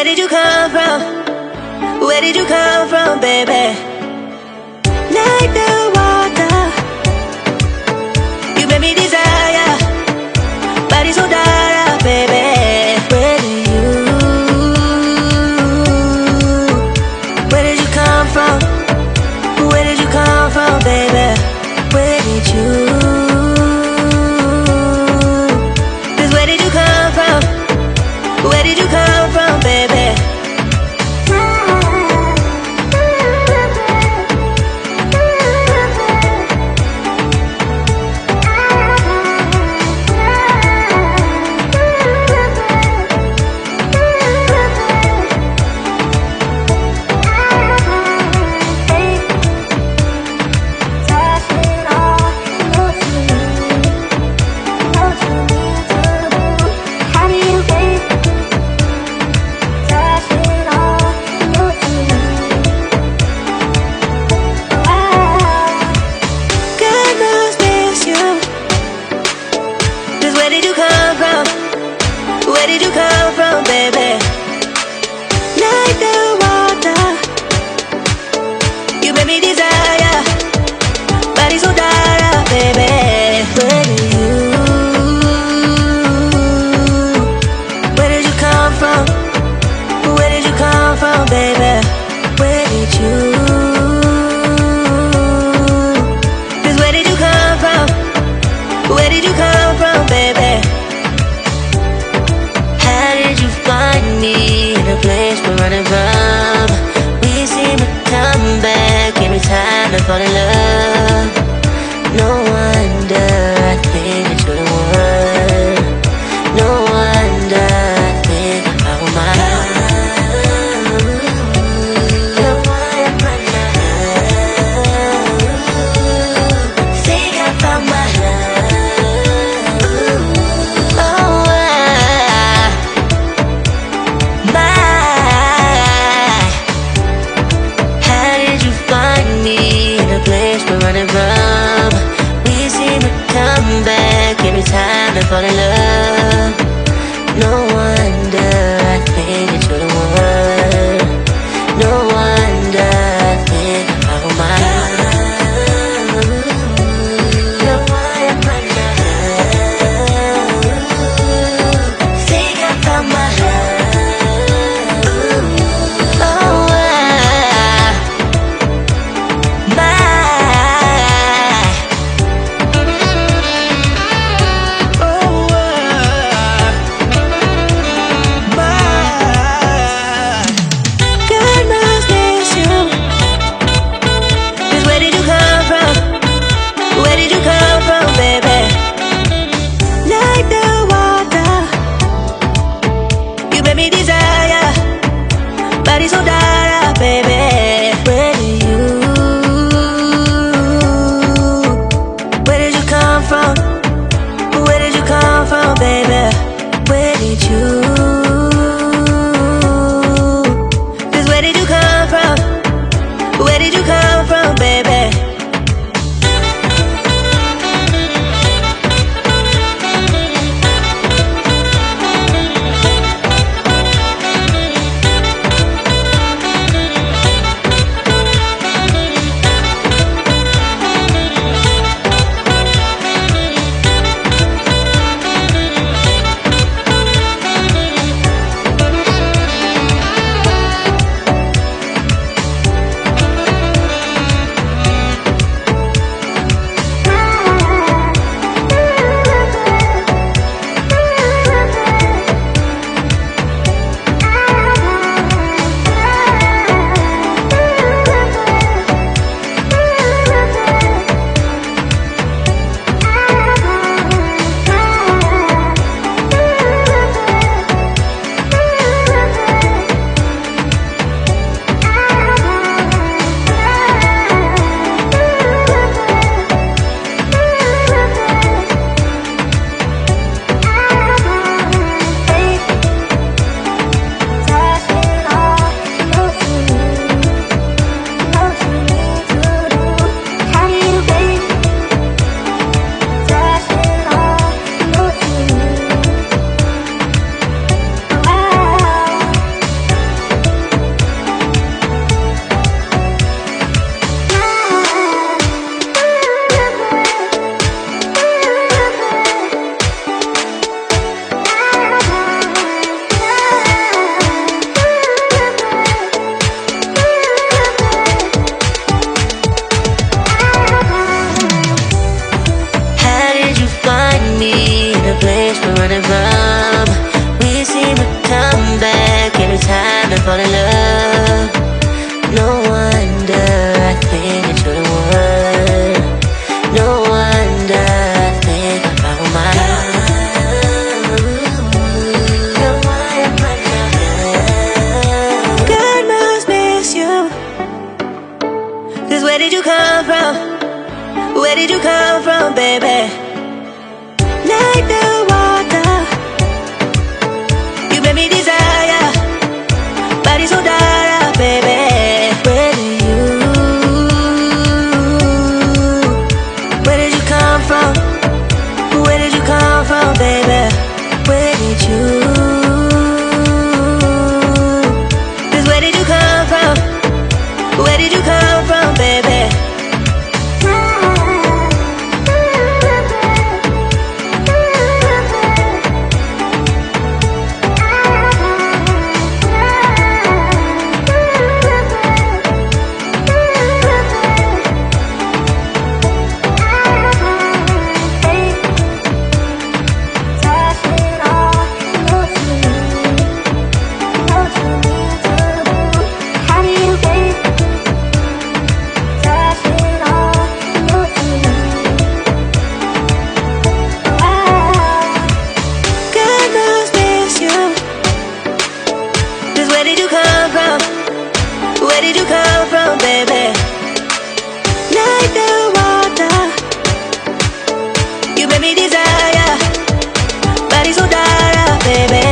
where did you come from? Where did you come from, baby? Like the water, you made me desire. Body so dark, baby. Where did you come from? Where did you come from, baby? Where did you? 'Cause where did you come from? Where did you come from, baby? Where did you come from? Where did you come from, baby? Like the water, you made me desire. Body so dark, baby. Where did you come from? Where did you come from, baby? Where did you? 'Cause where did you come from? Where did you come from, baby? How did you find me in a place we're running from? We seem to come back every time I fall in love. No wonder I think that you're the one. No wonder I think I found my love. You're one of my love. Think I found my love. Running from, we seem to come back every time I fall in love. No wonder I think that you're the one. No wonder I think I found my love. You're one of my love. Think I found my love. we're running from. We seem to come back every time I fall in love. No wonder I think it's the one. No wonder I think I found my love. God must miss you. 'Cause where did you come from? Where did you come from, baby? Like the water, you made me desire. Body so dark, baby. Where did you come from? Where did you come from, baby? Where did you? 'Cause where did you come from? Where did you come from, baby? Where did you come from? Where did you come from, baby? Like the water, you made me desire. Body so dark, baby.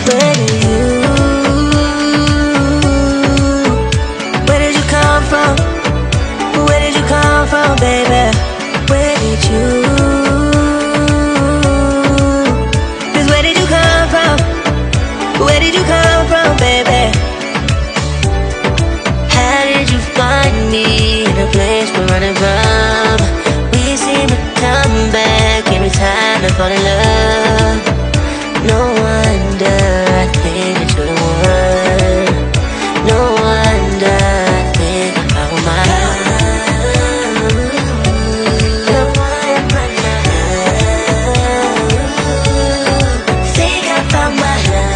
Where did you? Where did you come from? Where did you come from, baby? Where did you? 'Cause where did you come from? Where did you come from, baby? How did you find me in a place we're running from? We seem to come back every time I fall in love. No wonder I think it's the one. No wonder I think I found my love. Think I found my love.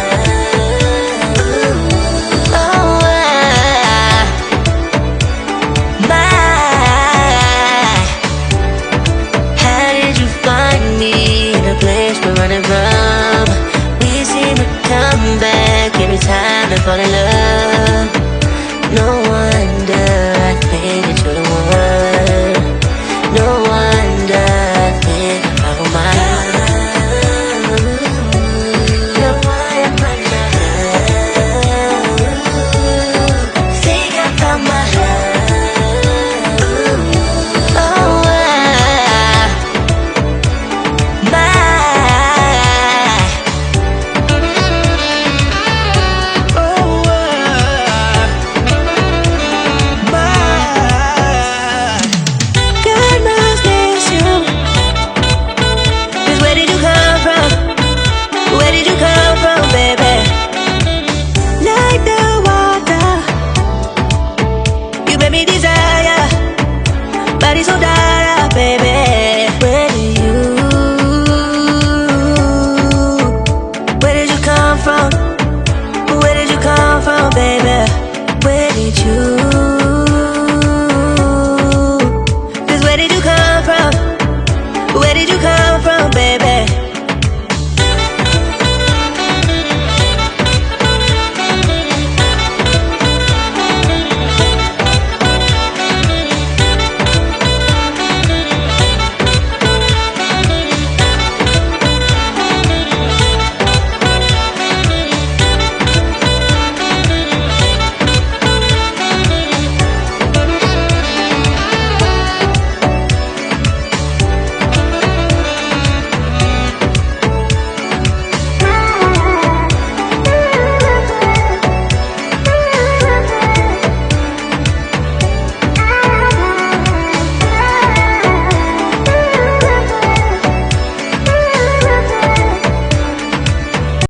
We're running from. We seem to come back every time I fall in love.